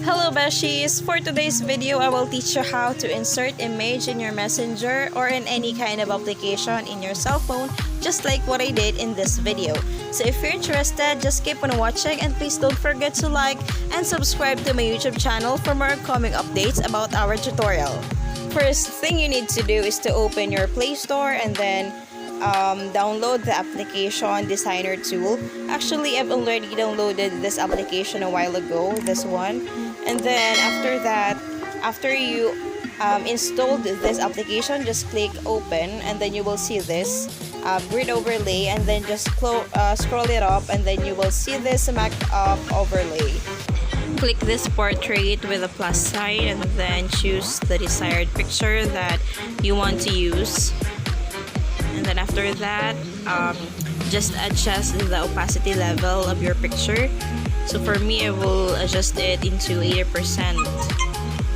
Hello beshies! For today's video, I will teach you how to insert image in your messenger or in any kind of application in your cell phone, just like what I did in this video. So if you're interested, just keep on watching and please don't forget to like and subscribe to my YouTube channel for more upcoming updates about our tutorial. First thing you need to do is to open your Play Store and then download the application designer tool. Actually, I've already downloaded this application a while ago, this one. And then after that, after you installed this application, just click open and then you will see this grid overlay, and then just scroll it up and then you will see this Mac overlay. Click this portrait with a plus sign and then choose the desired picture that you want to use. And then after that, just adjust the opacity level of your picture. So for me, I will adjust it into 80%.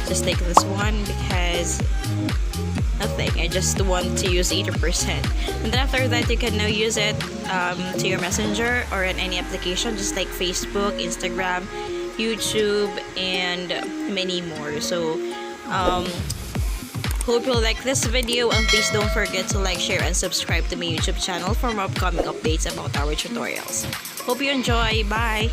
Just take this one because nothing, I just want to use 80%. And then after that, you can now use it to your messenger or in any application, just like Facebook, Instagram, YouTube, and many more. So hope you like this video, and please don't forget to like, share, and subscribe to my YouTube channel for more upcoming updates about our tutorials. Hope you enjoy. Bye!